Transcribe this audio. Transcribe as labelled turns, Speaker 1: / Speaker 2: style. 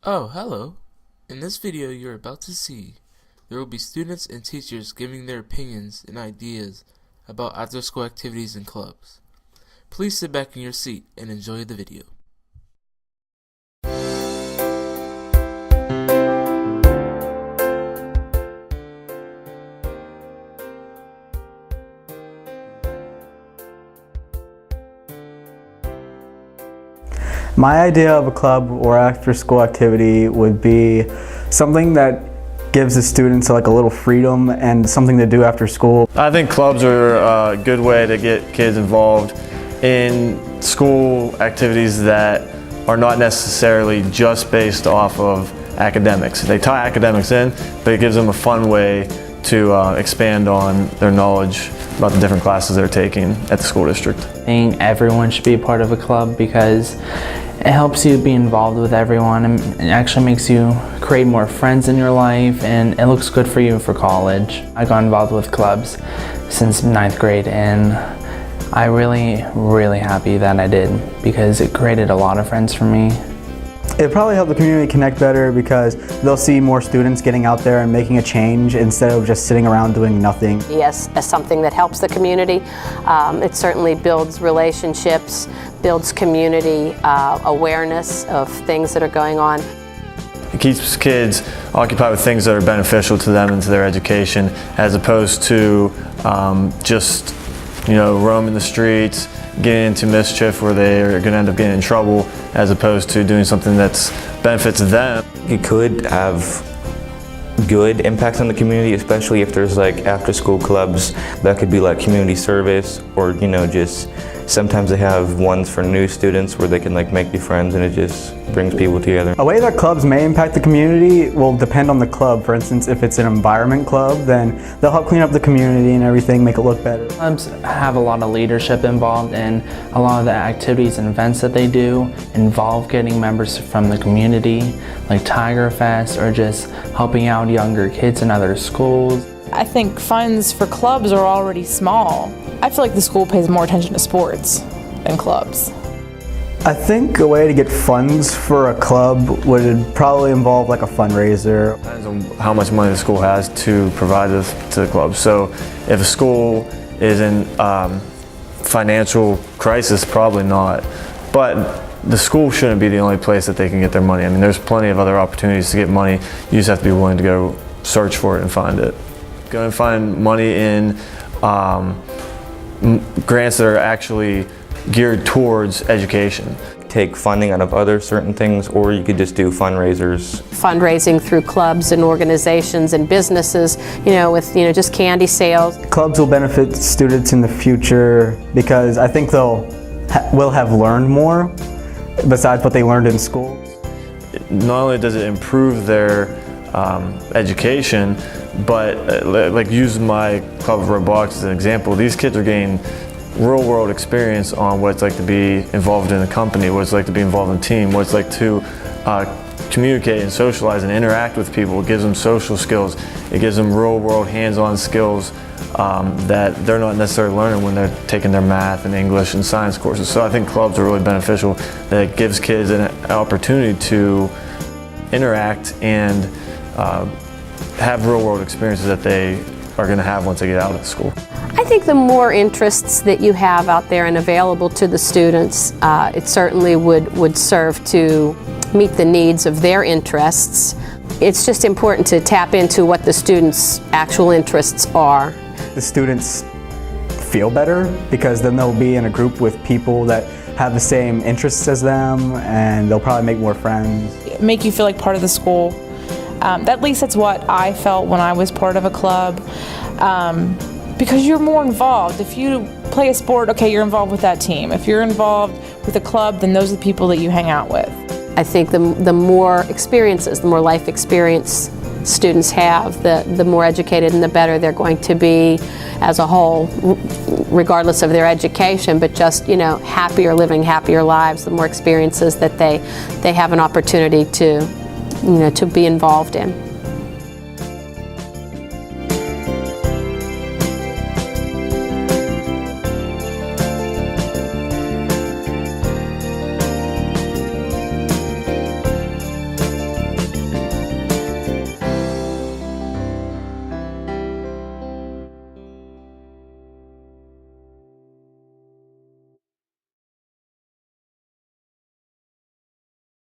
Speaker 1: Oh, hello. In this video you're about to see, there will be students and teachers giving their opinions and ideas about after-school activities and clubs. Please sit back in your seat and enjoy the video.
Speaker 2: My idea of a club or after-school activity would be something that gives the students like a little freedom and something to do after school.
Speaker 3: I think clubs are a good way to get kids involved in school activities that are not necessarily just based off of academics. They tie academics in, but it gives them a fun way to expand on their knowledge about the different classes they're taking at the school district.
Speaker 4: I think everyone should be a part of a club because it helps you be involved with everyone and it actually makes you create more friends in your life, and it looks good for you for college. I got involved with clubs since 9th grade and I'm really happy that I did because it created a lot of friends for me.
Speaker 2: It probably helped the community connect better because they'll see more students getting out there and making a change instead of just sitting around doing nothing.
Speaker 5: Yes, as something that helps the community. It certainly builds relationships, builds community awareness of things that are going on.
Speaker 3: It keeps kids occupied with things that are beneficial to them and to their education, as opposed to just roaming the streets, getting into mischief where they are going to end up getting in trouble, as opposed to doing something that benefits them.
Speaker 6: It could have good impacts on the community, especially if there's like after school clubs that could be like community service, or just sometimes they have ones for new students where they can like make new friends, and it just brings people together.
Speaker 2: A way that clubs may impact the community will depend on the club. For instance, if it's an environment club, then they'll help clean up the community and everything, make it look better.
Speaker 4: Clubs have a lot of leadership involved, and a lot of the activities and events that they do involve getting members from the community, like Tiger Fest, or just helping out younger kids in other schools.
Speaker 7: I think funds for clubs are already small. I feel like the school pays more attention to sports than clubs.
Speaker 2: I think a way to get funds for a club would probably involve like a fundraiser.
Speaker 3: Depends on how much money the school has to provide this to the club. So if a school is in financial crisis, probably not. But the school shouldn't be the only place that they can get their money. I mean, there's plenty of other opportunities to get money. You just have to be willing to go search for it and find it. Go and find money in grants that are actually geared towards education.
Speaker 6: Take funding out of other certain things, or you could just do fundraisers.
Speaker 5: Fundraising through clubs and organizations and businesses, with just candy sales.
Speaker 2: Clubs will benefit students in the future because I think they'll will have learned more besides what they learned in school.
Speaker 3: Not only does it improve their education, but like use my club of robotics as an example. These kids are getting real world experience on what it's like to be involved in a company, what it's like to be involved in a team, what it's like to communicate and socialize and interact with people. It gives them social skills. It gives them real world hands-on skills that they're not necessarily learning when they're taking their math and English and science courses. So I think clubs are really beneficial. That it gives kids an opportunity to interact and have real world experiences that they are going to have once they get out of school.
Speaker 5: I think the more interests that you have out there and available to the students, it certainly would serve to meet the needs of their interests. It's just important to tap into what the students' actual interests are.
Speaker 2: The students feel better because then they'll be in a group with people that have the same interests as them, and they'll probably make more friends.
Speaker 7: Make you feel like part of the school. At least that's what I felt when I was part of a club. Because you're more involved. If you play a sport, okay, you're involved with that team. If you're involved with a club, then those are the people that you hang out with.
Speaker 5: I think the more experiences, the more life experience students have, the more educated and the better they're going to be as a whole, regardless of their education, but just, happier, living happier lives, the more experiences that they have an opportunity to be involved in.